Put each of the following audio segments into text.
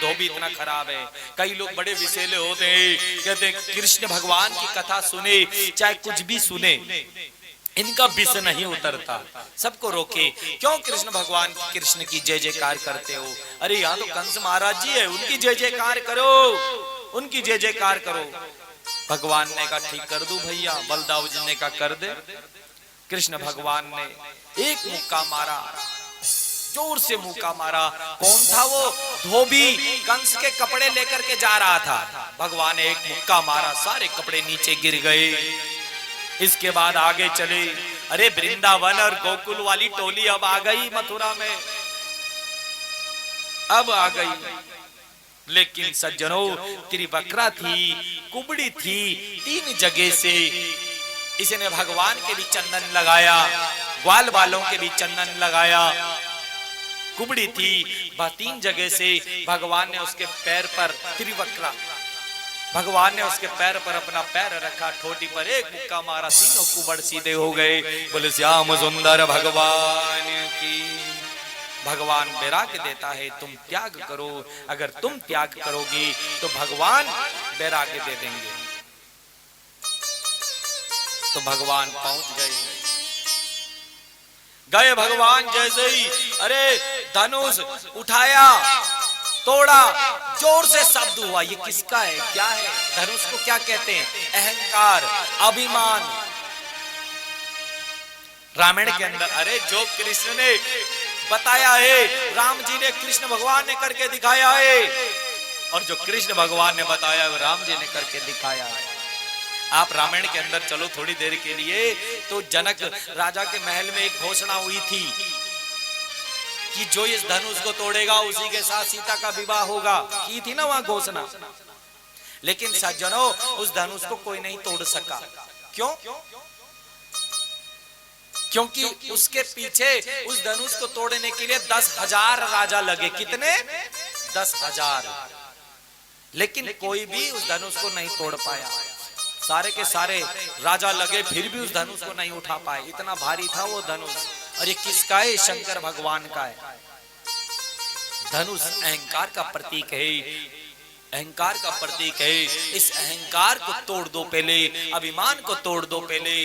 धोबी इतना खराब है। कई लोग बड़े विषैले होते हैं, कहते हैं कृष्ण भगवान की कथा सुने चाहे कुछ भी सुने, इनका विष नहीं उतरता। सबको रोके, क्यों कृष्ण भगवान कृष्ण की जय जयकार करते हो? अरे यहाँ तो कंस महाराज जी है, उनकी जय जयकार करो, उनकी जय जयकार करो। भगवान ने कहा ठीक कर दूं भैया। बलदाऊ जी ने कहा कर दे। कृष्ण भगवान ने एक मुक्का मारा, जोर से मुक्का मारा। कौन था वो? धोबी कंस के कपड़े लेकर के जा रहा था। भगवान ने एक मुक्का मारा, सारे कपड़े नीचे गिर गए। इसके बाद आगे चले। अरे वृंदावन और गोकुल वाली टोली अब आ गई मथुरा में, अब आ गई। लेकिन सज्जनों, त्रिवक्रा थी, कुबड़ी थी, 3 जगह से इसने भगवान के भी चंदन लगाया, ग्वाल वालों के भी चंदन लगाया। कुबड़ी थी, 3 जगह से भगवान ने उसके पैर पर, त्रिवक्रा भगवान ने उसके पैर पर अपना पैर रखा, ठोडी पर एक मुक्का मारा, तीनों कुबड़ सीधे हो गए। बोले श्याम सुंदर भगवान की। भगवान वैराग्य देता है, तुम त्याग करो। अगर तुम त्याग करोगी तो भगवान वैराग्य दे देंगे। तो भगवान पहुंच गए भगवान जैसे ही अरे धनुष उठाया, तोड़ा, जोर से शब्द हुआ। ये किसका है? क्या है? धनुष को क्या कहते हैं? अहंकार, अभिमान। रामायण के अंदर अरे जो कृष्ण ने बताया है, राम जी ने, कृष्ण भगवान ने करके दिखाया है, और जो कृष्ण भगवान ने बताया वो राम जी ने करके दिखाया है। आप रामायण के अंदर चलो थोड़ी देर के लिए, तो जनक राजा के महल में एक घोषणा हुई थी कि जो इस धनुष को तोड़ेगा उसी के साथ सीता का विवाह होगा, की थी ना वहां घोषणा। लेकिन सज्जनों, उस धनुष को कोई नहीं तोड़ सका। क्यों? क्योंकि उसके पीछे उस धनुष को तोड़ने के लिए 10,000 राजा लगे। कितने? 10,000। लेकिन कोई भी उस धनुष को नहीं तोड़ पाया। सारे के सारे राजा लगे, फिर भी उस धनुष को नहीं उठा पाए। इतना भारी था वो धनुष। और ये किसका है? शंकर भगवान का है। धनुष अहंकार का प्रतीक है, अहंकार का प्रतीक है। इस अहंकार को तोड़ दो पहले, अभिमान को तोड़ दो पहले।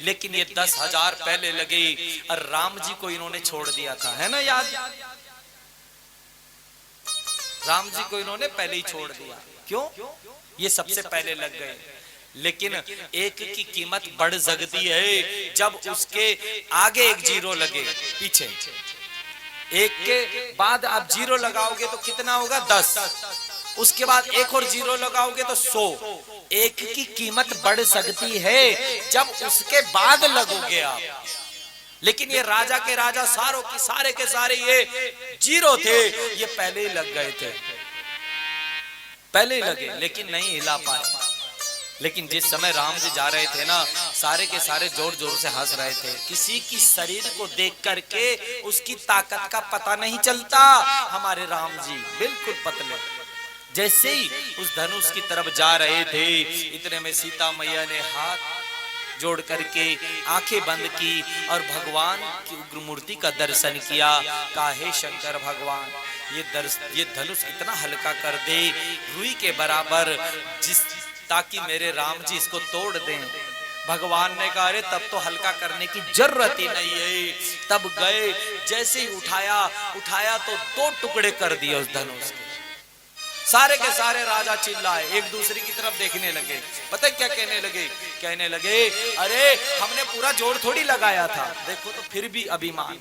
लेकिन ये 10,000 पहले लगे, और राम जी को इन्होंने छोड़ दिया था, है ना याद? राम जी को इन्होंने पहले ही छोड़ दिया। क्यों? ये सबसे पहले लग गए। लेकिन एक की कीमत बढ़ सकती है जब उसके आगे एक जीरो लगे, पीछे एक के बाद आप जीरो लगाओगे तो कितना होगा? 10। उसके बाद एक और जीरो लगाओगे तो 100। एक की कीमत बढ़ सकती है जब उसके बाद लगोगे आप। लेकिन ये राजा के राजा, सारों की सारे के सारे ये जीरो थे, ये पहले ही लग गए थे, पहले ही लगे, लेकिन नहीं हिला पाए। लेकिन जिस समय राम जी जा रहे थे ना, सारे के सारे जोर जोर से हंस रहे थे। किसी की शरीर को देख करके उसकी ताकत का पता नहीं चलता। हमारे राम जी बिल्कुल पतले। जैसे ही उस धनुष की तरफ जा रहे थे, इतने में सीता मैया ने हाथ जोड़ करके आंखें बंद की और भगवान की उग्र मूर्ति का दर्शन किया। काहे शंकर भगवान, ये धनुष इतना हल्का कर दे, रुई के बराबर, ताकि मेरे राम जी इसको तोड़ दें। भगवान ने कहा अरे तब तो हल्का करने की जरूरत ही नहीं है। तब गए, जैसे ही उठाया तो 2 टुकड़े कर दिए उस धनुष के। सारे के सारे राजा चिल्लाए, एक दूसरे की तरफ देखने लगे। पता क्या कहने लगे? कहने लगे अरे हमने पूरा जोर थोड़ी लगाया था, देखो तो फिर भी अभिमान।